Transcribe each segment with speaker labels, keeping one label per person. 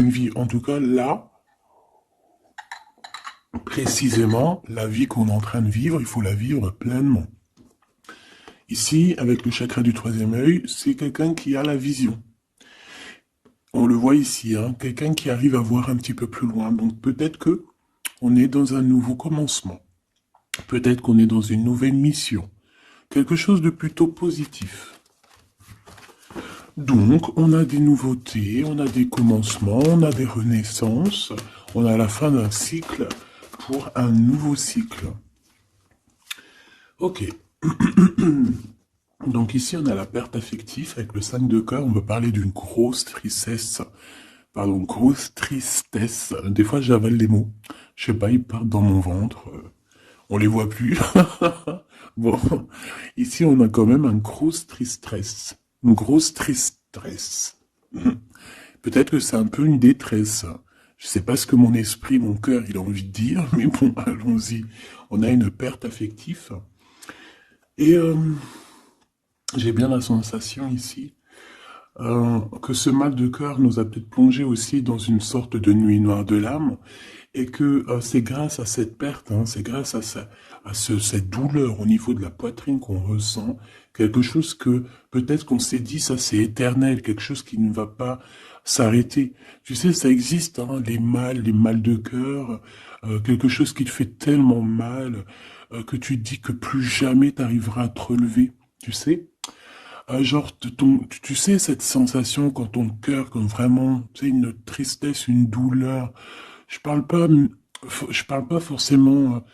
Speaker 1: une vie. En tout cas, là, précisément, la vie qu'on est en train de vivre, il faut la vivre pleinement. Ici, avec le chakra du troisième œil, c'est quelqu'un qui a la vision. On le voit ici, hein, quelqu'un qui arrive à voir un petit peu plus loin. Donc peut-être que on est dans un nouveau commencement. Peut-être qu'on est dans une nouvelle mission. Quelque chose de plutôt positif. Donc, on a des nouveautés, on a des commencements, on a des renaissances, on a la fin d'un cycle pour un nouveau cycle. Ok. Donc ici, on a la perte affective avec le 5 de cœur. On veut parler d'une grosse tristesse. Pardon, grosse tristesse. Des fois, j'avale les mots. Je sais pas, ils partent dans mon ventre. On les voit plus. Bon, ici, on a quand même un grosse tristesse. Une grosse tristesse. Peut-être que c'est un peu une détresse. Je sais pas ce que mon esprit, mon cœur, il a envie de dire, mais bon, allons-y. On a une perte affective. Et j'ai bien la sensation ici que ce mal de cœur nous a peut-être plongé aussi dans une sorte de nuit noire de l'âme, et que c'est grâce à cette perte, hein, c'est grâce à, cette douleur au niveau de la poitrine qu'on ressent, quelque chose que peut-être qu'on s'est dit, ça c'est éternel, quelque chose qui ne va pas s'arrêter. Tu sais, ça existe, hein, les mal de cœur, quelque chose qui te fait tellement mal que tu te dis que plus jamais tu arriveras à te relever, tu sais. Genre, tu sais, cette sensation quand ton cœur, comme vraiment, tu sais, une tristesse, une douleur. Je parle pas forcément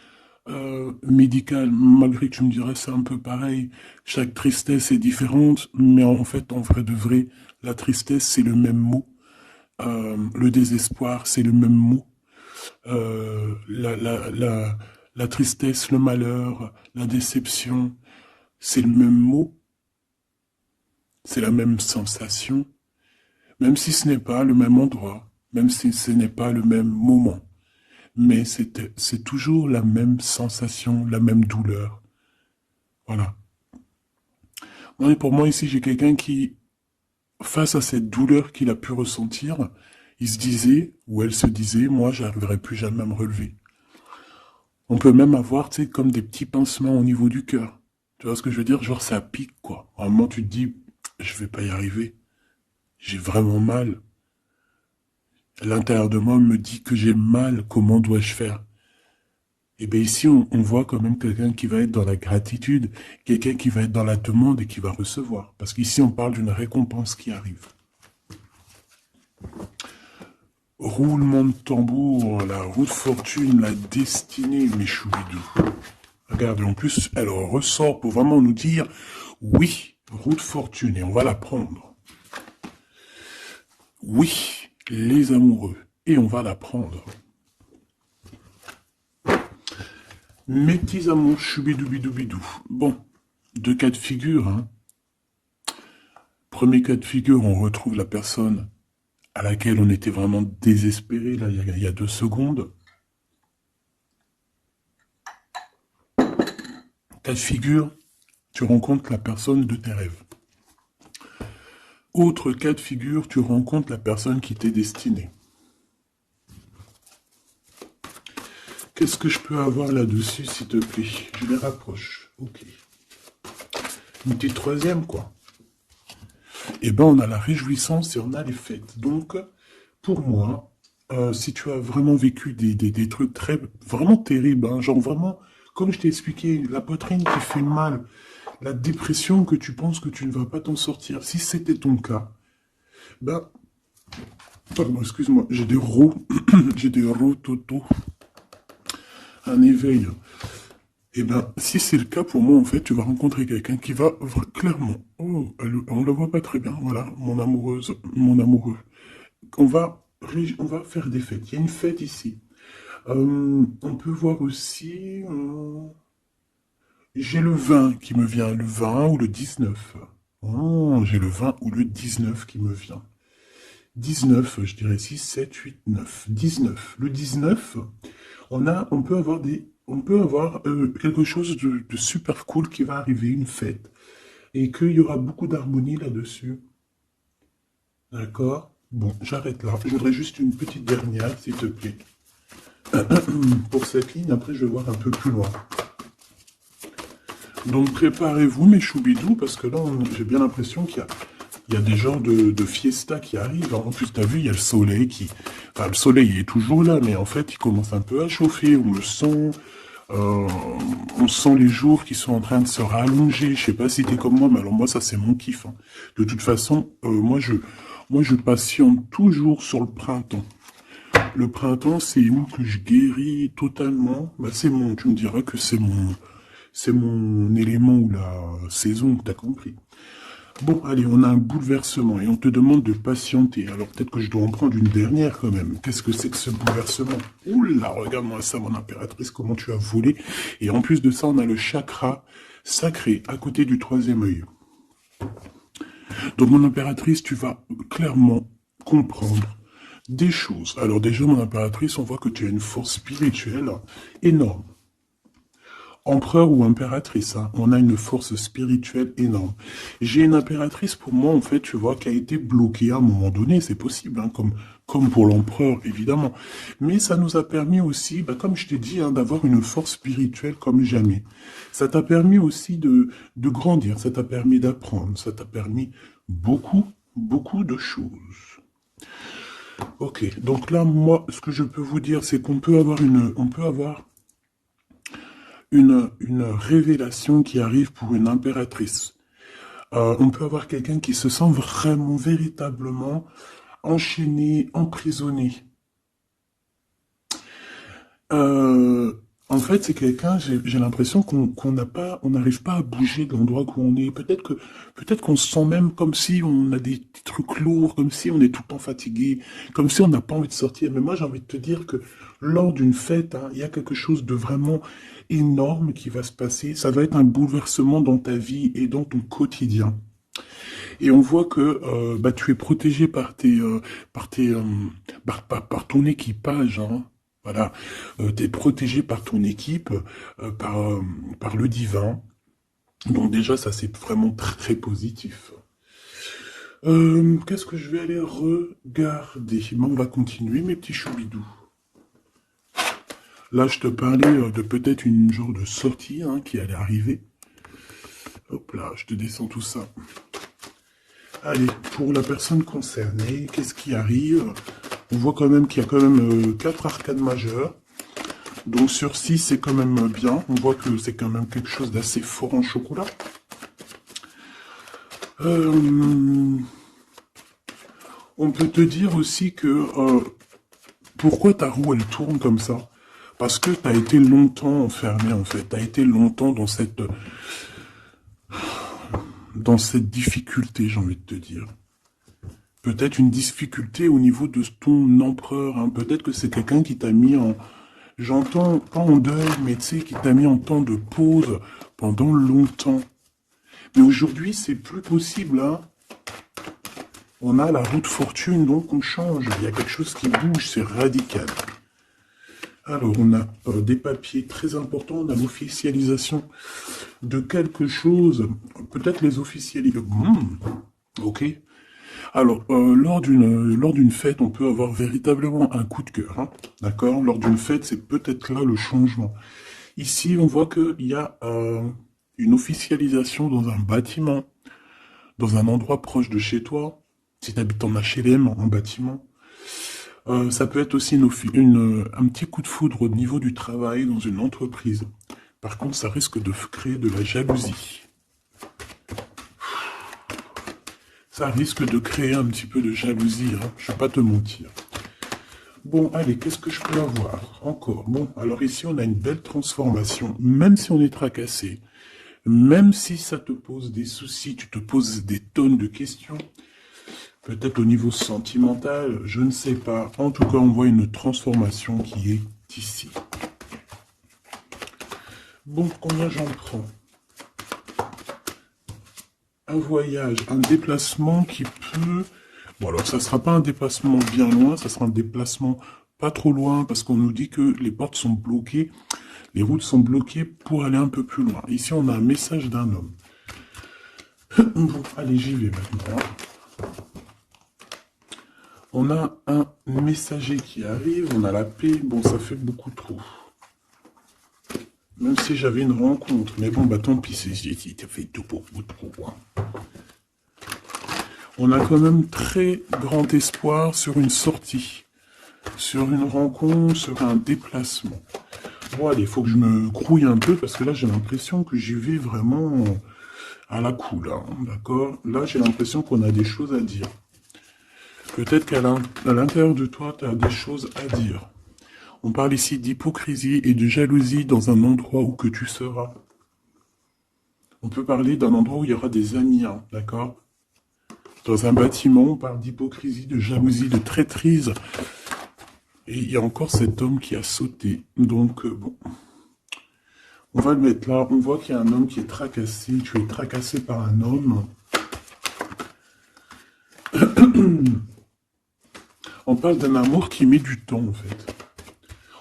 Speaker 1: médical, malgré que tu me dirais c'est un peu pareil. Chaque tristesse est différente, mais en fait, en vrai de vrai, la tristesse, c'est le même mot. Le désespoir, c'est le même mot. La tristesse, le malheur, la déception, c'est le même mot. C'est la même sensation. Même si ce n'est pas le même endroit, même si ce n'est pas le même moment, mais c'est toujours la même sensation, la même douleur. Voilà. Pour moi, ici, j'ai quelqu'un qui, face à cette douleur qu'il a pu ressentir, il se disait, ou elle se disait, moi, j'arriverai plus jamais à me relever. On peut même avoir, tu sais, comme des petits pincements au niveau du cœur. Tu vois ce que je veux dire? Genre, ça pique, quoi. À un moment, tu te dis, je vais pas y arriver. J'ai vraiment mal. L'intérieur de moi me dit que j'ai mal, comment dois-je faire? Et bien ici, on voit quand même quelqu'un qui va être dans la gratitude, quelqu'un qui va être dans la demande et qui va recevoir. Parce qu'ici, on parle d'une récompense qui arrive. Roulement de tambour, la roue de fortune, la destinée, mes choubidous. Regardez, en plus, elle ressort pour vraiment nous dire, oui, roue de fortune, et on va la prendre. Oui, les amoureux, et on va la prendre. Mes petits amours, choubidoubidou. Bon, deux cas de figure, hein. Premier cas de figure, on retrouve la personne à laquelle on était vraiment désespéré, là, il y a 2 secondes. Cas de figure, tu rencontres la personne de tes rêves. Autre cas de figure, tu rencontres la personne qui t'est destinée. Qu'est-ce que je peux avoir là-dessus, s'il te plaît? Je les rapproche. Ok. Une petite troisième, quoi. Eh ben, on a la réjouissance et on a les fêtes. Donc, pour moi, si tu as vraiment vécu des trucs vraiment terribles, hein, genre vraiment, comme je t'ai expliqué, la poitrine qui fait mal, la dépression que tu penses que tu ne vas pas t'en sortir, si c'était ton cas, ben, pardon, excuse-moi, j'ai des j'ai des rototos, un éveil. Eh ben, si c'est le cas pour moi, en fait, tu vas rencontrer quelqu'un qui va clairement, oh, on la voit pas très bien, voilà, mon amoureuse, mon amoureux. On va faire des fêtes. Il y a une fête ici. On peut voir aussi, j'ai le 20 qui me vient, le 20 ou le 19. Oh, j'ai le 20 ou le 19 qui me vient. 19, je dirais 6, 7, 8, 9. 19. Le 19, on peut avoir quelque chose de super cool qui va arriver, une fête. Et qu'il y aura beaucoup d'harmonie là-dessus. D'accord? Bon, j'arrête là. Je voudrais juste une petite dernière, s'il te plaît. Pour cette ligne, après, je vais voir un peu plus loin. Donc, préparez-vous, mes choubidous, parce que là, j'ai bien l'impression qu'il y a des genres de fiesta qui arrivent. En plus, t'as vu, il y a le soleil qui... Enfin, le soleil il est toujours là, mais en fait, il commence un peu à chauffer. Euh, on sent les jours qui sont en train de se rallonger. Je sais pas si t'es comme moi, mais alors moi, ça, c'est mon kiff, hein. De toute façon, moi, je patiente toujours sur le printemps. Le printemps, c'est où que je guéris totalement. Bah, tu me diras que c'est mon élément ou la saison, t'as compris. Bon, allez, on a un bouleversement et on te demande de patienter. Alors peut-être que je dois en prendre une dernière quand même. Qu'est-ce que c'est que ce bouleversement? Oula, regarde-moi ça, mon impératrice, comment tu as volé. Et en plus de ça, on a le chakra sacré à côté du troisième œil. Donc, mon impératrice, tu vas clairement comprendre des choses. Alors déjà, mon impératrice, on voit que tu as une force spirituelle énorme. Empereur ou impératrice, hein, on a une force spirituelle énorme. J'ai une impératrice, pour moi, en fait, tu vois, qui a été bloquée à un moment donné, c'est possible, hein, comme pour l'empereur, évidemment. Mais ça nous a permis aussi, bah, comme je t'ai dit, hein, d'avoir une force spirituelle comme jamais. Ça t'a permis aussi de grandir, ça t'a permis d'apprendre, ça t'a permis beaucoup de choses. Ok, donc là, moi, ce que je peux vous dire, c'est qu'on peut avoir une révélation qui arrive pour une impératrice. On peut avoir quelqu'un qui se sent vraiment, véritablement enchaîné, emprisonné. Euh, En fait, c'est quelqu'un, j'ai l'impression qu'on n'a pas, on n'arrive pas à bouger de l'endroit où on est. Peut-être qu'on se sent même comme si on a des petits trucs lourds, comme si on est tout le temps fatigué, comme si on n'a pas envie de sortir. Mais moi, j'ai envie de te dire que lors d'une fête, hein, il y a quelque chose de vraiment énorme qui va se passer. Ça va être un bouleversement dans ta vie et dans ton quotidien. Et on voit que bah, tu es protégé par ton équipage, hein. Voilà, tu es protégé par ton équipe, par le divin. Donc déjà, ça c'est vraiment très positif. Qu'est-ce que je vais aller regarder? Bon, on va continuer, mes petits choubidous. Là, je te parlais de peut-être une genre de sortie hein, qui allait arriver. Hop là, je te descends tout ça. Allez, pour la personne concernée, qu'est-ce qui arrive? On voit quand même qu'il y a quand même 4 arcades majeures. Donc sur 6, c'est quand même bien. On voit que c'est quand même quelque chose d'assez fort en chocolat. On peut te dire aussi que pourquoi ta roue elle tourne comme ça? Parce que tu as été longtemps enfermé en fait. Tu as été longtemps dans cette difficulté, j'ai envie de te dire. Peut-être une difficulté au niveau de ton empereur. Hein. Peut-être que c'est quelqu'un qui t'a mis en... J'entends pas en deuil, mais tu sais, qui t'a mis en temps de pause pendant longtemps. Mais aujourd'hui, c'est plus possible. Hein. On a la roue de fortune, donc on change. Il y a quelque chose qui bouge, c'est radical. Alors, on a des papiers très importants. On a l'officialisation de quelque chose. Peut-être les officialisations. Ok. Alors, lors d'une fête, on peut avoir véritablement un coup de cœur, hein, d'accord? Lors d'une fête, c'est peut-être là le changement. Ici, on voit qu'il y a une officialisation dans un bâtiment, dans un endroit proche de chez toi, si tu habites en HLM, en bâtiment. Ça peut être aussi un petit coup de foudre au niveau du travail dans une entreprise. Par contre, ça risque de créer de la jalousie. Ça risque de créer un petit peu de jalousie, hein, je ne vais pas te mentir. Bon, allez, qu'est-ce que je peux avoir encore? Bon, alors ici, on a une belle transformation, même si on est tracassé, même si ça te pose des soucis, tu te poses des tonnes de questions, peut-être au niveau sentimental, je ne sais pas. En tout cas, on voit une transformation qui est ici. Bon, combien j'en prends? Un voyage, un déplacement qui peut... Bon, alors ça ne sera pas un déplacement bien loin, ça sera un déplacement pas trop loin, parce qu'on nous dit que les portes sont bloquées, les routes sont bloquées pour aller un peu plus loin. Ici, on a un message d'un homme. Bon, allez, j'y vais maintenant. On a un messager qui arrive, on a la paix. Bon, ça fait beaucoup trop. Même si j'avais une rencontre. Mais bon, bah tant pis, ça fait tout beaucoup trop. Hein. On a quand même très grand espoir sur une sortie. Sur une rencontre, sur un déplacement. Bon, allez, il faut que je me grouille un peu, parce que là, j'ai l'impression que j'y vais vraiment à la cool, hein, d'accord? Là, j'ai l'impression qu'on a des choses à dire. Peut-être qu'à l'intérieur de toi, tu as des choses à dire. On parle ici d'hypocrisie et de jalousie dans un endroit où que tu seras. On peut parler d'un endroit où il y aura des amis, hein, d'accord? Dans un bâtiment, on parle d'hypocrisie, de jalousie, de traîtrise. Et il y a encore cet homme qui a sauté. Donc, bon. On va le mettre là. On voit qu'il y a un homme qui est tracassé. Tu es tracassé par un homme. On parle d'un amour qui met du temps, en fait.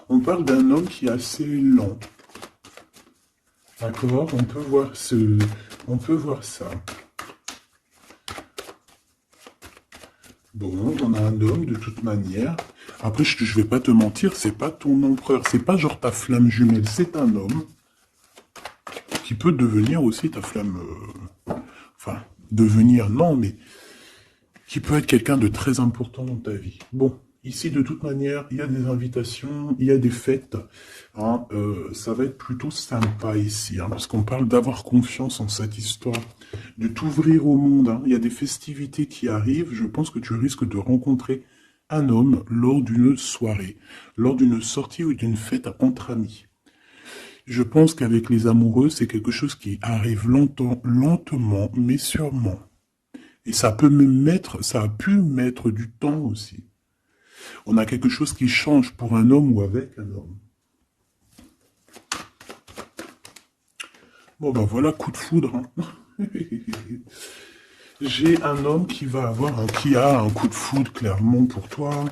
Speaker 1: On parle d'un homme qui est assez lent. D'accord? On peut voir ça. Bon, on a un homme de toute manière. Après, je vais pas te mentir, c'est pas ton empereur. C'est pas genre ta flamme jumelle. C'est un homme qui peut devenir aussi ta flamme... Enfin, devenir, non, mais... qui peut être quelqu'un de très important dans ta vie. Bon, ici, de toute manière, il y a des invitations, il y a des fêtes. Hein, ça va être plutôt sympa ici, hein, parce qu'on parle d'avoir confiance en cette histoire, de t'ouvrir au monde. Hein. Il y a des festivités qui arrivent. Je pense que tu risques de rencontrer un homme lors d'une soirée, lors d'une sortie ou d'une fête entre amis. Je pense qu'avec les amoureux, c'est quelque chose qui arrive lentement, mais sûrement. Et ça peut ça a pu mettre du temps aussi. On a quelque chose qui change pour un homme ou avec un homme. Bon ben voilà, coup de foudre. Hein. J'ai un homme qui a un coup de foudre clairement pour toi.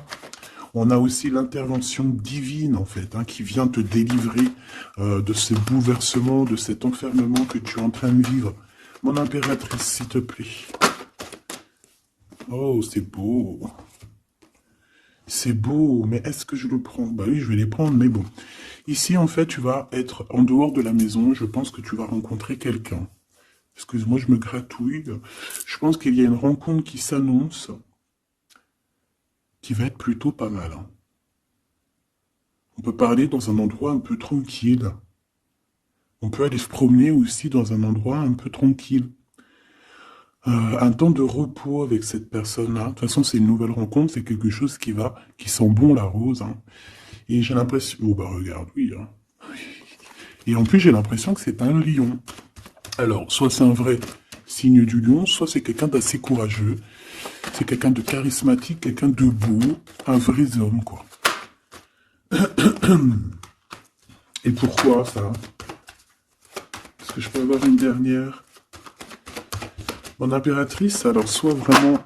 Speaker 1: On a aussi l'intervention divine, en fait, hein, qui vient te délivrer de ces bouleversements, de cet enfermement que tu es en train de vivre. Mon impératrice, s'il te plaît. Oh, c'est beau. C'est beau, mais est-ce que je le prends? Bah oui, je vais les prendre, mais bon. Ici, en fait, tu vas être en dehors de la maison. Je pense que tu vas rencontrer quelqu'un. Excuse-moi, je me gratouille. Je pense qu'il y a une rencontre qui s'annonce, qui va être plutôt pas mal. Hein. On peut parler dans un endroit un peu tranquille. On peut aller se promener aussi dans un endroit un peu tranquille. Un temps de repos avec cette personne-là. De toute façon, c'est une nouvelle rencontre, c'est quelque chose qui sent bon la rose. Hein. Et j'ai l'impression... Oh bah regarde, oui. Hein. Et en plus, j'ai l'impression que c'est un lion. Alors, soit c'est un vrai signe du lion, soit c'est quelqu'un d'assez courageux. C'est quelqu'un de charismatique, quelqu'un de beau, un vrai homme, quoi. Et pourquoi ça? Est-ce que je peux avoir une dernière? Mon impératrice, alors soit vraiment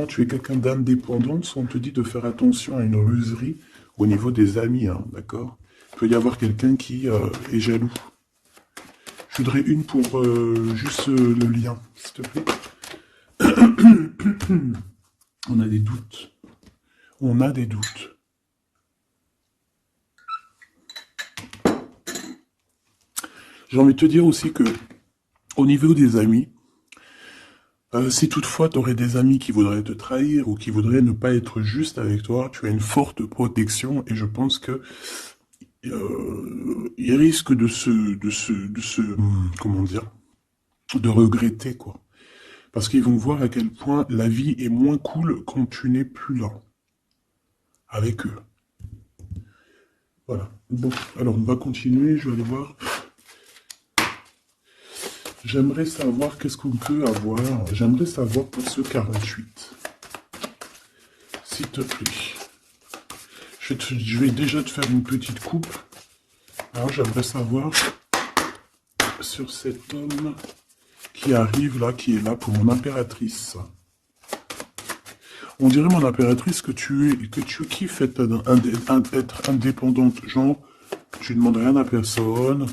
Speaker 1: tu es quelqu'un d'indépendant, soit on te dit de faire attention à une ruserie au niveau des amis, hein, d'accord? Il peut y avoir quelqu'un qui est jaloux. Je voudrais une pour juste le lien, s'il te plaît. On a des doutes. On a des doutes. J'ai envie de te dire aussi que, au niveau des amis, si toutefois tu aurais des amis qui voudraient te trahir ou qui voudraient ne pas être juste avec toi, tu as une forte protection et je pense que ils risquent comment dire, de regretter, quoi. Parce qu'ils vont voir à quel point la vie est moins cool quand tu n'es plus là. Avec eux. Voilà. Bon, alors on va continuer, je vais aller voir. J'aimerais savoir qu'est-ce qu'on peut avoir. J'aimerais savoir pour ce 48. S'il te plaît. Je vais déjà te faire une petite coupe. Alors j'aimerais savoir sur cet homme qui arrive là, qui est là pour mon impératrice. On dirait, mon impératrice, que tu kiffes être indépendante. Genre, tu ne demandes rien à personne.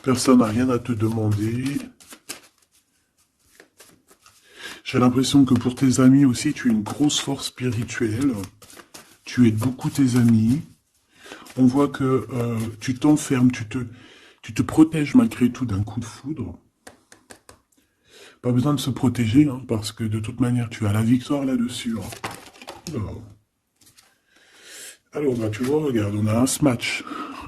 Speaker 1: Personne n'a rien à te demander. J'ai l'impression que pour tes amis aussi, tu as une grosse force spirituelle. Tu aides beaucoup tes amis. On voit que tu t'enfermes, tu te protèges malgré tout d'un coup de foudre. Pas besoin de se protéger, hein, parce que de toute manière, tu as la victoire là-dessus. Hein. Alors, bah, tu vois, regarde, on a un smash.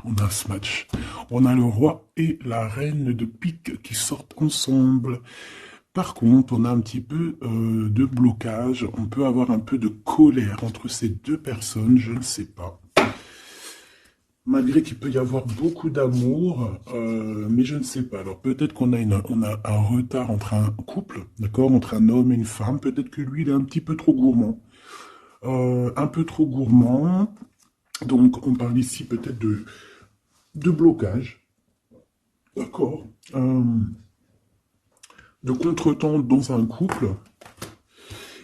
Speaker 1: On a un smash. On a le roi et la reine de pique qui sortent ensemble. Par contre, on a un petit peu de blocage. On peut avoir un peu de colère entre ces deux personnes, je ne sais pas. Malgré qu'il peut y avoir beaucoup d'amour, mais je ne sais pas. Alors peut-être qu'on a, on a un retard entre un couple, d'accord, entre un homme et une femme. Peut-être que lui, il est un petit peu trop gourmand. Un peu trop gourmand. Donc on parle ici peut-être de blocage. D'accord. De contretemps dans un couple.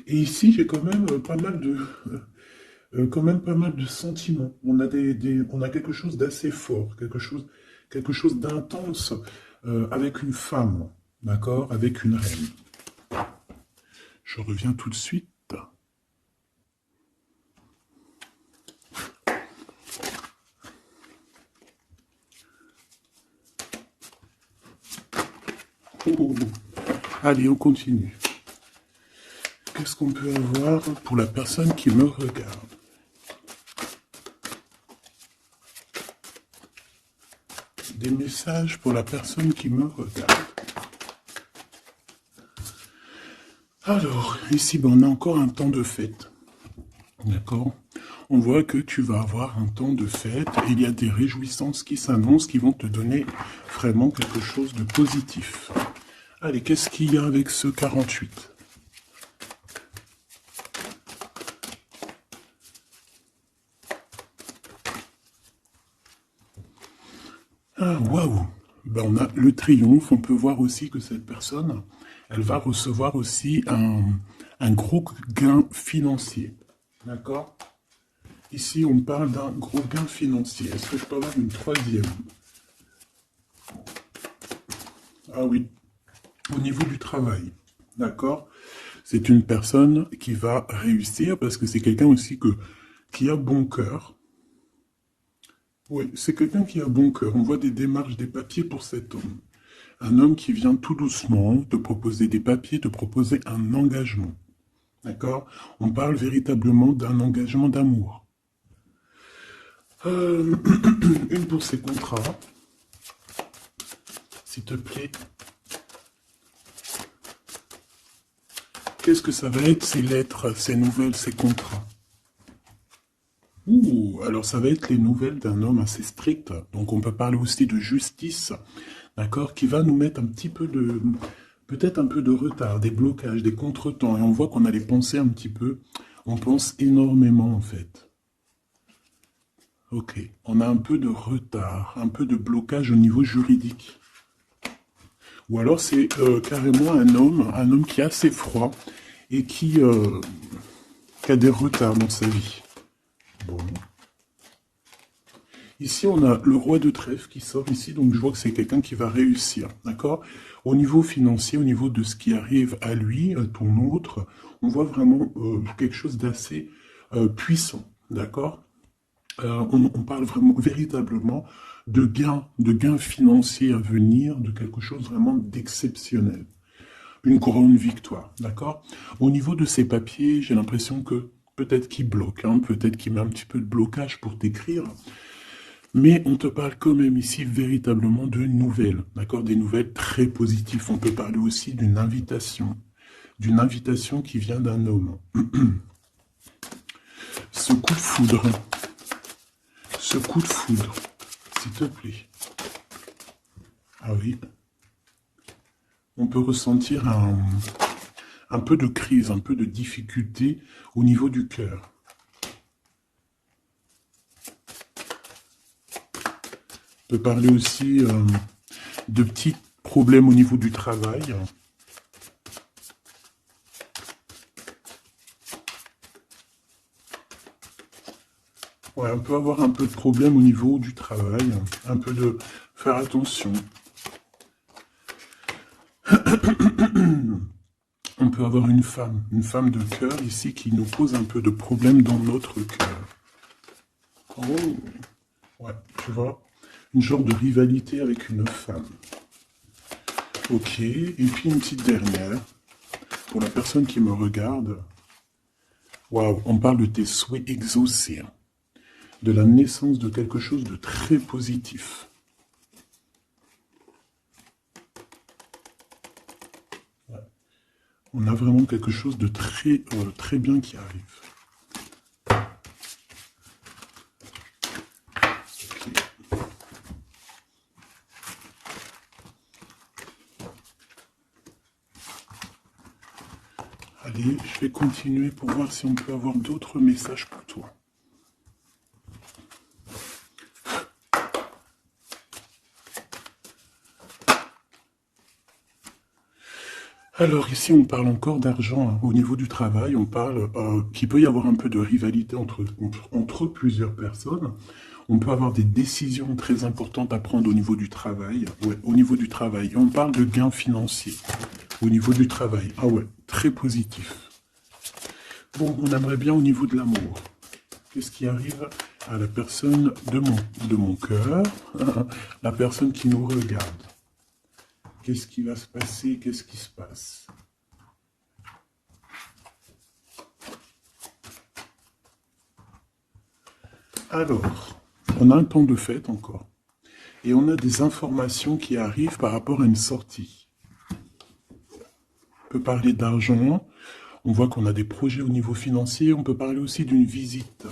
Speaker 1: Et ici, j'ai quand même pas mal de... quand même pas mal de sentiments. On a, on a quelque chose d'assez fort, quelque chose d'intense avec une femme, d'accord, avec une reine. Je reviens tout de suite. Oh. Allez, on continue. Qu'est-ce qu'on peut avoir pour la personne qui me regarde? Des messages pour la personne qui me regarde. Alors, ici, ben, on a encore un temps de fête. D'accord? On voit que tu vas avoir un temps de fête et il y a des réjouissances qui s'annoncent qui vont te donner vraiment quelque chose de positif. Allez, qu'est-ce qu'il y a avec ce 48? Ah, waouh! Ben, on a le triomphe. On peut voir aussi que cette personne, elle va recevoir aussi un gros gain financier. D'accord? Ici, on parle d'un gros gain financier. Est-ce que je peux avoir une troisième? Ah oui, au niveau du travail. D'accord? C'est une personne qui va réussir parce que c'est quelqu'un aussi qui a bon cœur. Oui, c'est quelqu'un qui a bon cœur. On voit des démarches, des papiers pour cet homme. Un homme qui vient tout doucement te proposer des papiers, te proposer un engagement. D'accord? On parle véritablement d'un engagement d'amour. Une pour ces contrats. S'il te plaît. Qu'est-ce que ça va être, ces lettres, ces nouvelles, ces contrats? Ouh, alors ça va être les nouvelles d'un homme assez strict. Donc on peut parler aussi de justice, d'accord, qui va nous mettre un petit peu de... peut-être un peu de retard, des blocages, des contretemps. Et on voit qu'on a les pensées un petit peu. On pense énormément, en fait. Ok, on a un peu de retard, un peu de blocage au niveau juridique. Ou alors c'est carrément un homme qui est assez froid et qui a des retards dans sa vie. Bon. Ici, on a le roi de trèfle qui sort ici, donc je vois que c'est quelqu'un qui va réussir, d'accord? Au niveau financier, au niveau de ce qui arrive à lui, à ton autre, on voit vraiment quelque chose d'assez puissant, d'accord? On parle vraiment, véritablement de gains financiers à venir, de quelque chose vraiment d'exceptionnel. Une grande victoire, d'accord? Au niveau de ces papiers, j'ai l'impression que peut-être qu'il bloque, hein, peut-être qu'il met un petit peu de blocage pour t'écrire, mais on te parle quand même ici véritablement de nouvelles, d'accord? Des nouvelles très positives. On peut parler aussi d'une invitation qui vient d'un homme. Ce coup de foudre, s'il te plaît. Ah oui. On peut ressentir un peu de crise, un peu de difficulté au niveau du cœur. On peut parler aussi de petits problèmes au niveau du travail. Ouais, on peut avoir un peu de problème au niveau du travail, un peu de faire attention. On peut avoir une femme de cœur ici qui nous pose un peu de problème dans notre cœur. Oh, ouais, tu vois, une genre de rivalité avec une femme. Ok, et puis une petite dernière, pour la personne qui me regarde. Waouh, on parle de tes souhaits exaucés, hein, de la naissance de quelque chose de très positif. Ouais. On a vraiment quelque chose de très bien qui arrive. Allez, je vais continuer pour voir si on peut avoir d'autres messages pour toi. Alors ici, on parle encore d'argent, hein. Au niveau du travail, on parle qu'il peut y avoir un peu de rivalité entre plusieurs personnes. On peut avoir des décisions très importantes à prendre au niveau du travail. Ouais, au niveau du travail. Et on parle de gains financiers au niveau du travail. Ah ouais, très positif. Bon, on aimerait bien au niveau de l'amour. Qu'est-ce qui arrive à la personne de mon cœur, la personne qui nous regarde? Qu'est-ce qui va se passer? Qu'est-ce qui se passe? Alors, on a un temps de fête encore. Et on a des informations qui arrivent par rapport à une sortie. On peut parler d'argent. On voit qu'on a des projets au niveau financier. On peut parler aussi d'une visite.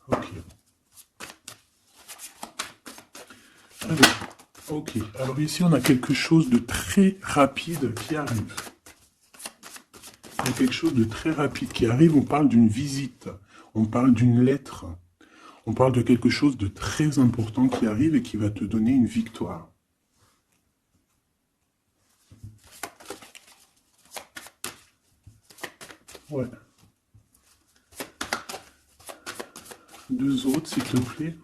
Speaker 1: Ok. Ok. Alors ici, on a quelque chose de très rapide qui arrive. Il y a quelque chose de très rapide qui arrive. On parle d'une visite. On parle d'une lettre. On parle de quelque chose de très important qui arrive et qui va te donner une victoire. Ouais. Deux autres, s'il te plaît.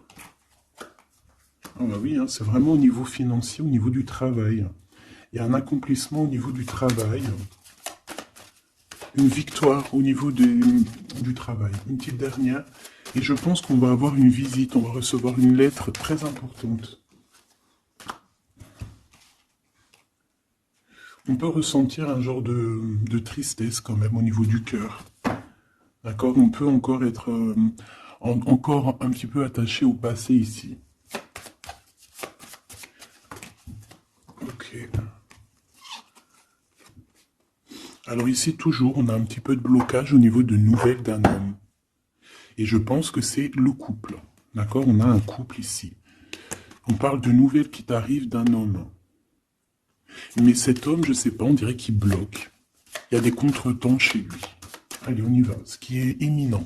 Speaker 1: Ah bah oui, hein, c'est vraiment au niveau financier, au niveau du travail. Il y a un accomplissement au niveau du travail. Une victoire au niveau du travail. Une petite dernière. Et je pense qu'on va avoir une visite, on va recevoir une lettre très importante. On peut ressentir un genre de tristesse quand même au niveau du cœur. D'accord? On peut encore être encore un petit peu attaché au passé ici. Ok. Alors ici, toujours, on a un petit peu de blocage au niveau de nouvelles d'un homme. Et je pense que c'est le couple. D'accord? On a un couple ici. On parle de nouvelles qui t'arrivent d'un homme. Mais cet homme, je ne sais pas, on dirait qu'il bloque. Il y a des contretemps chez lui. Allez, on y va. Ce qui est éminent.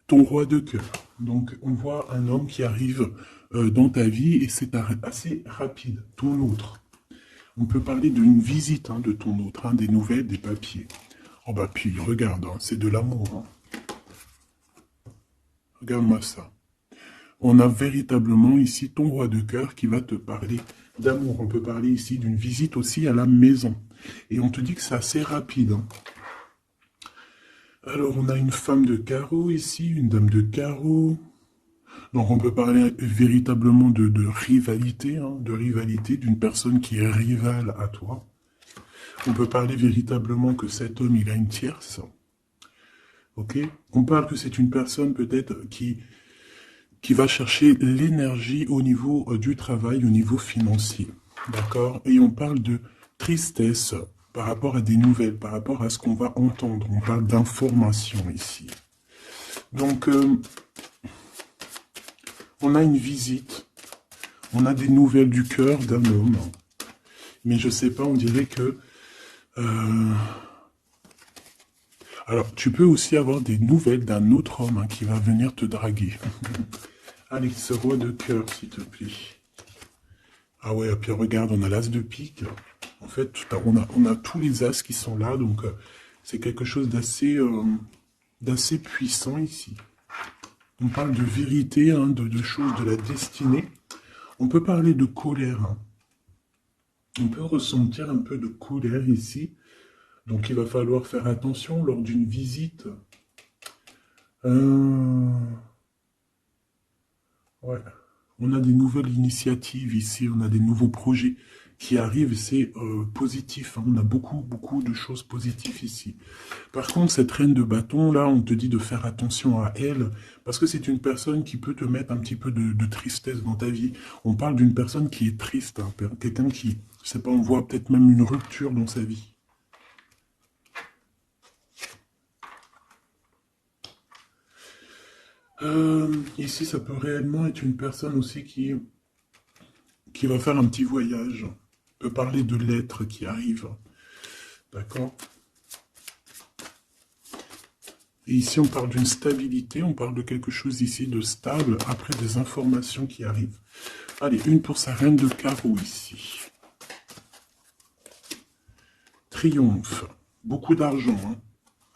Speaker 1: Ton roi de cœur. Donc, on voit un homme qui arrive dans ta vie et c'est assez rapide. Ton autre. On peut parler d'une visite de ton autre, des nouvelles, des papiers. Oh bah puis, regarde, c'est de l'amour. Regarde-moi ça. On a véritablement ici ton roi de cœur qui va te parler d'amour. On peut parler ici d'une visite aussi à la maison. Et on te dit que c'est assez rapide. Alors, on a une femme de carreau ici, une dame de carreau. Donc, on peut parler véritablement de rivalité, de rivalité d'une personne qui est rivale à toi. On peut parler véritablement que cet homme, il a une tierce. Ok? On parle que c'est une personne peut-être qui va chercher l'énergie au niveau du travail, au niveau financier. D'accord? Et on parle de tristesse par rapport à des nouvelles, par rapport à ce qu'on va entendre. On parle d'information ici. Donc, on a une visite. On a des nouvelles du cœur d'un homme. Mais je sais pas, on dirait que... Alors, tu peux aussi avoir des nouvelles d'un autre homme qui va venir te draguer. Allez, ce roi de cœur, s'il te plaît. Ah ouais, et puis regarde, on a l'as de pique. En fait, on a tous les as qui sont là, donc c'est quelque chose d'assez puissant ici. On parle de vérité, de choses de la destinée. On peut parler de colère. On peut ressentir un peu de colère ici. Donc il va falloir faire attention lors d'une visite. Ouais. On a des nouvelles initiatives ici, on a des nouveaux projets qui arrivent, c'est positif, hein. On a beaucoup, beaucoup de choses positives ici. Par contre, cette reine de bâton, là, on te dit de faire attention à elle, parce que c'est une personne qui peut te mettre un petit peu de tristesse dans ta vie. On parle d'une personne qui est triste, hein, quelqu'un qui, je sais pas, on voit peut-être même une rupture dans sa vie. Ici, ça peut réellement être une personne aussi qui va faire un petit voyage. On peut parler de lettres qui arrivent. D'accord? Et ici, on parle d'une stabilité, on parle de quelque chose ici de stable, après des informations qui arrivent. Allez, une pour sa reine de carreau ici. Triomphe, beaucoup d'argent, hein,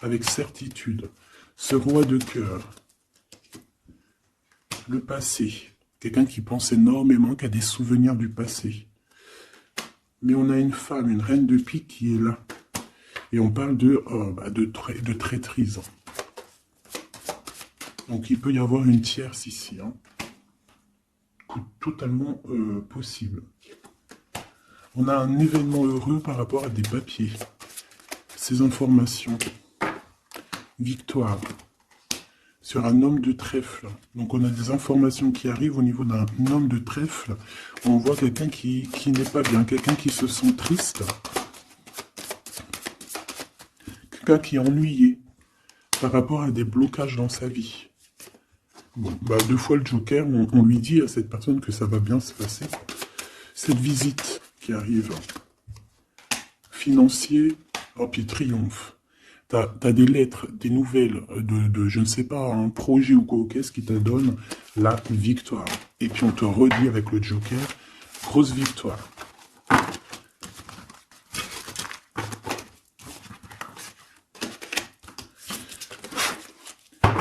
Speaker 1: avec certitude. Ce roi de cœur, le passé, quelqu'un qui pense énormément, qui a des souvenirs du passé. Mais on a une femme, une reine de pique qui est là. Et on parle de traîtrise. Donc il peut y avoir une tierce ici, hein. Totalement possible. On a un événement heureux par rapport à des papiers. Ces informations. Victoire. Sur un homme de trèfle. Donc on a des informations qui arrivent au niveau d'un homme de trèfle. On voit quelqu'un qui n'est pas bien, quelqu'un qui se sent triste. Quelqu'un qui est ennuyé par rapport à des blocages dans sa vie. Bon, bah, deux fois le Joker, on lui dit à cette personne que ça va bien se passer. Cette visite qui arrive, financier, oh puis triomphe. T'as des lettres, des nouvelles je ne sais pas, un projet ou quoi qu'est-ce qui te donne la victoire. Et puis on te redit avec le Joker, grosse victoire.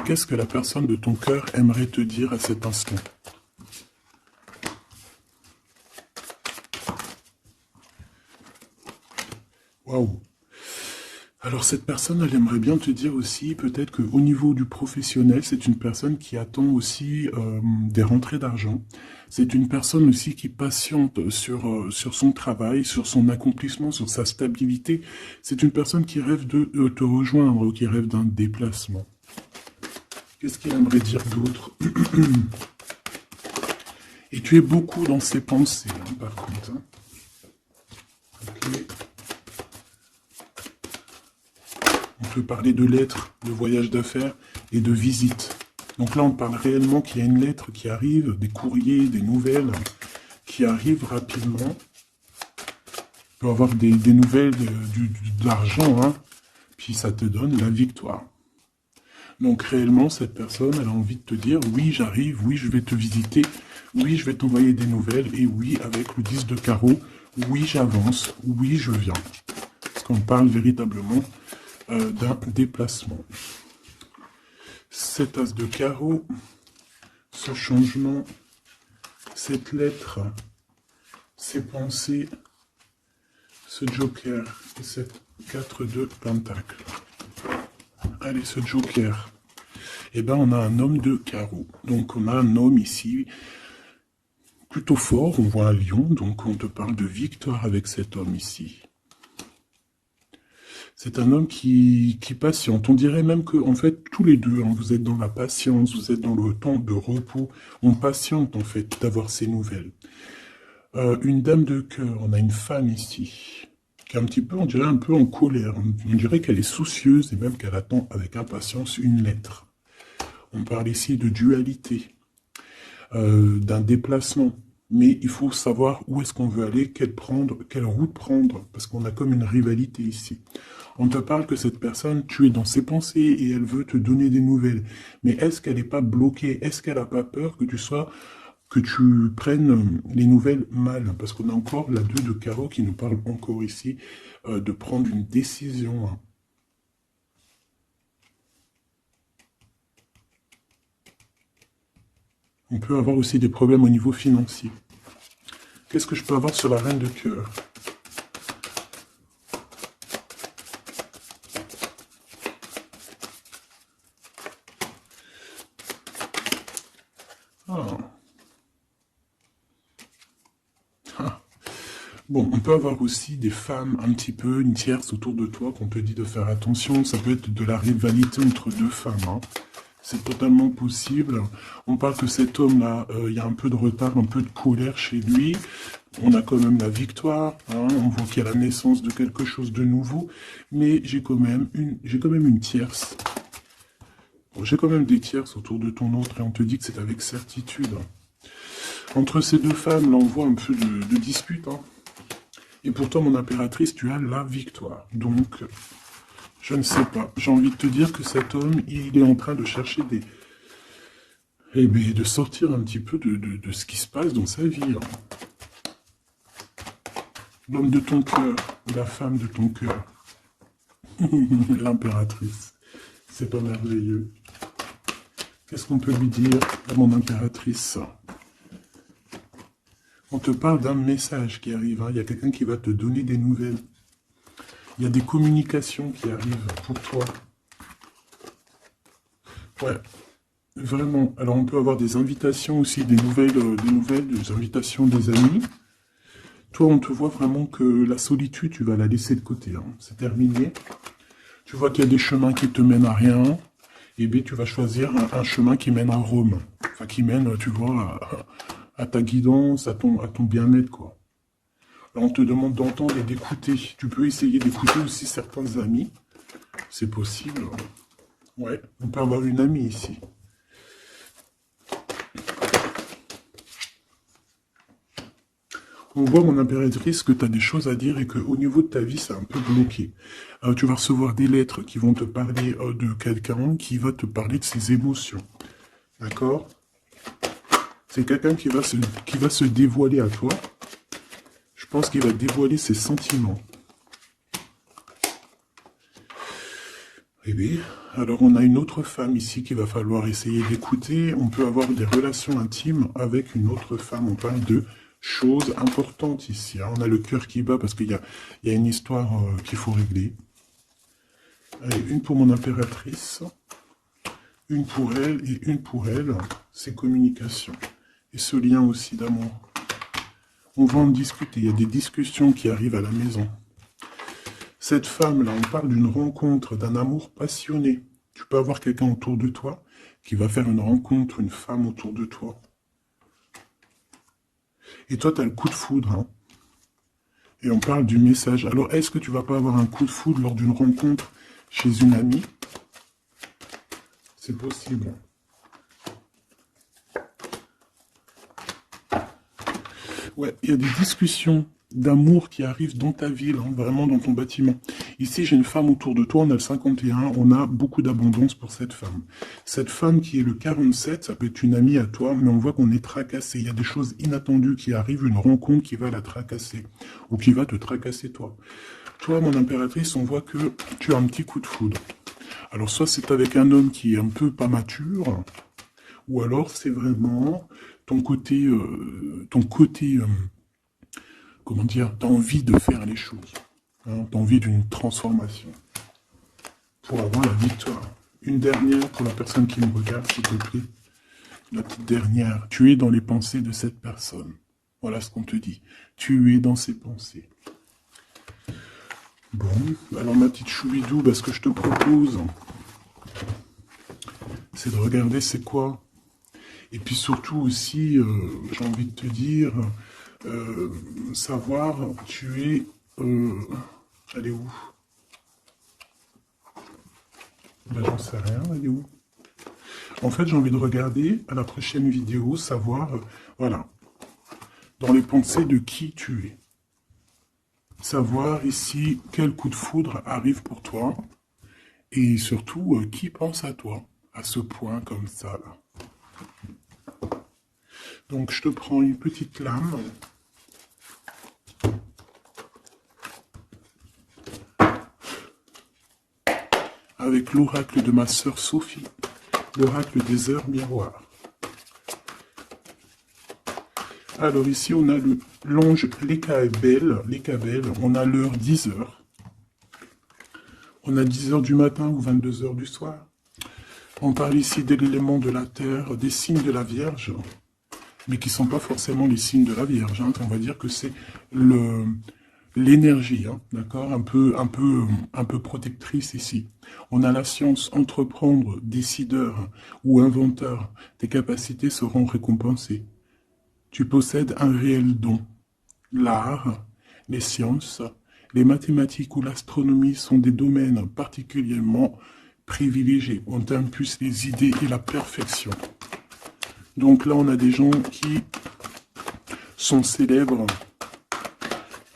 Speaker 1: Qu'est-ce que la personne de ton cœur aimerait te dire à cet instant? Waouh! Alors cette personne, elle aimerait bien te dire aussi, peut-être qu'au niveau du professionnel, c'est une personne qui attend aussi des rentrées d'argent. C'est une personne aussi qui patiente sur son travail, sur son accomplissement, sur sa stabilité. C'est une personne qui rêve de te rejoindre, qui rêve d'un déplacement. Qu'est-ce qu'il aimerait dire d'autre? Et tu es beaucoup dans ses pensées, hein, par contre. Hein. Okay. On peut parler de lettres, de voyages d'affaires et de visites. Donc là, on parle réellement qu'il y a une lettre qui arrive, des courriers, des nouvelles qui arrivent rapidement. Tu peux avoir des nouvelles de l'argent, hein, puis ça te donne la victoire. Donc réellement, cette personne, elle a envie de te dire, oui, j'arrive, oui, je vais te visiter, oui, je vais t'envoyer des nouvelles, et oui, avec le 10 de carreau, oui, j'avance, oui, je viens. Parce qu'on parle véritablement d'un déplacement. Cet as de carreau, ce changement, cette lettre, ces pensées, ce joker et cette 4 de pentacle. Allez, ce joker. Eh bien, on a un homme de carreau. Donc, on a un homme ici plutôt fort. On voit un lion. Donc, on te parle de victoire avec cet homme ici. C'est un homme qui patiente. On dirait même que, en fait, tous les deux, hein, vous êtes dans la patience, vous êtes dans le temps de repos. On patiente, en fait, d'avoir ces nouvelles. Une dame de cœur. On a une femme ici qui est un petit peu, on dirait un peu en colère. On dirait qu'elle est soucieuse et même qu'elle attend avec impatience une lettre. On parle ici de dualité, d'un déplacement. Mais il faut savoir où est-ce qu'on veut aller, quelle route prendre, parce qu'on a comme une rivalité ici. On te parle que cette personne, tu es dans ses pensées et elle veut te donner des nouvelles. Mais est-ce qu'elle n'est pas bloquée? Est-ce qu'elle n'a pas peur que tu prennes les nouvelles mal? Parce qu'on a encore la 2 de carreau qui nous parle encore ici de prendre une décision. Hein. On peut avoir aussi des problèmes au niveau financier. Qu'est-ce que je peux avoir sur la reine de cœur? Ah. Ah. Bon, on peut avoir aussi des femmes un petit peu, une tierce autour de toi qu'on te dit de faire attention. Ça peut être de la rivalité entre deux femmes, hein. C'est totalement possible. On parle que cet homme-là, il y a un peu de retard, un peu de colère chez lui. On a quand même la victoire, hein. On voit qu'il y a la naissance de quelque chose de nouveau. Mais j'ai quand même une tierce. Bon, j'ai quand même des tierces autour de ton autre et on te dit que c'est avec certitude. Entre ces deux femmes, là, on voit un peu de dispute, hein. Et pourtant, mon impératrice, tu as la victoire. Donc, je ne sais pas. J'ai envie de te dire que cet homme, il est en train de chercher des... Eh bien, de sortir un petit peu de ce qui se passe dans sa vie, hein. L'homme de ton cœur, ou la femme de ton cœur. L'impératrice. C'est pas merveilleux. Qu'est-ce qu'on peut lui dire à mon impératrice? On te parle d'un message qui arrive, hein. Il y a quelqu'un qui va te donner des nouvelles. Il y a des communications qui arrivent pour toi. Ouais, vraiment. Alors on peut avoir des invitations aussi, des nouvelles, des invitations des amis. Toi, on te voit vraiment que la solitude, tu vas la laisser de côté, hein. C'est terminé. Tu vois qu'il y a des chemins qui te mènent à rien. Et bien, tu vas choisir un chemin qui mène à Rome. Enfin, qui mène, tu vois, à ta guidance, à ton bien-être, quoi. Alors, on te demande d'entendre et d'écouter. Tu peux essayer d'écouter aussi certains amis. C'est possible. Ouais, on peut avoir une amie ici. On voit, mon impératrice, que tu as des choses à dire et qu'au niveau de ta vie, c'est un peu bloqué. Tu vas recevoir des lettres qui vont te parler de quelqu'un qui va te parler de ses émotions. D'accord? C'est quelqu'un qui va se dévoiler à toi. Je pense qu'il va dévoiler ses sentiments. Eh bien, alors on a une autre femme ici qu'il va falloir essayer d'écouter. On peut avoir des relations intimes avec une autre femme. On parle de choses importantes ici, hein. On a le cœur qui bat parce qu'il y a une histoire qu'il faut régler. Allez, une pour mon impératrice, une pour elle et une pour elle. C'est communication. Et ce lien aussi d'amour. On va en discuter. Il y a des discussions qui arrivent à la maison. Cette femme-là, on parle d'une rencontre, d'un amour passionné. Tu peux avoir quelqu'un autour de toi qui va faire une rencontre, une femme autour de toi. Et toi, tu as le coup de foudre, hein. Et on parle du message. Alors, est-ce que tu vas pas avoir un coup de foudre lors d'une rencontre chez une amie? C'est possible. Ouais, il y a des discussions d'amour qui arrivent dans ta ville, hein, vraiment dans ton bâtiment. Ici, j'ai une femme autour de toi, on a le 51, on a beaucoup d'abondance pour cette femme. Cette femme qui est le 47, ça peut être une amie à toi, mais on voit qu'on est tracassé. Il y a des choses inattendues qui arrivent, une rencontre qui va la tracasser, ou qui va te tracasser toi. Toi, mon impératrice, on voit que tu as un petit coup de foudre. Alors, soit c'est avec un homme qui est un peu pas mature, ou alors c'est vraiment ton côté, comment dire, t'as envie de faire les choses, hein, t'as envie d'une transformation pour avoir la victoire. Une dernière pour la personne qui me regarde, s'il te plaît. La petite dernière. Tu es dans les pensées de cette personne. Voilà ce qu'on te dit. Tu es dans ses pensées. Bon, alors ma petite choubidou, ce que je te propose, c'est de regarder c'est quoi. Et puis surtout aussi, j'ai envie de te dire, savoir, tu es... elle est où? Ben, j'en sais rien, elle est où? En fait, j'ai envie de regarder à la prochaine vidéo, savoir, voilà, dans les pensées de qui tu es. Savoir ici quel coup de foudre arrive pour toi. Et surtout, qui pense à toi, à ce point comme ça, là. Donc, je te prends une petite lame. Avec l'oracle de ma sœur Sophie, l'oracle des heures miroirs. Alors ici, on a l'ange Lékabel, on a l'heure 10h. On a 10h du matin ou 22h du soir. On parle ici de l'élément de la terre, des signes de la Vierge, mais qui ne sont pas forcément les signes de la Vierge. Hein. On va dire que c'est l'énergie, hein, d'accord, un peu protectrice ici. On a la science, entreprendre, décideur ou inventeur. Tes capacités seront récompensées. Tu possèdes un réel don. L'art, les sciences, les mathématiques ou l'astronomie sont des domaines particulièrement privilégiés. On t'impulse les idées et la perfection. Donc là, on a des gens qui sont célèbres,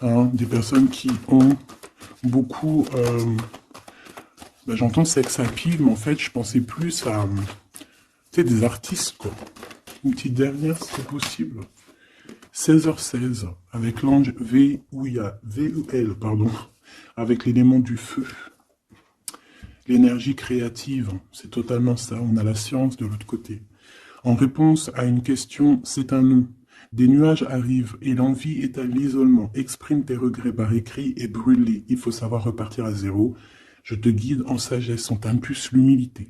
Speaker 1: hein, des personnes qui ont beaucoup... j'entends sex appeal, mais en fait, je pensais plus à des artistes, quoi. Une petite dernière, si c'est possible. 16h16, avec l'ange VUL, pardon, avec l'élément du feu. L'énergie créative, c'est totalement ça. On a la science de l'autre côté. En réponse à une question, c'est un non. Des nuages arrivent et l'envie est à l'isolement. Exprime tes regrets par écrit et brûle-les. Il faut savoir repartir à zéro. Je te guide en sagesse, on t'impulse l'humilité.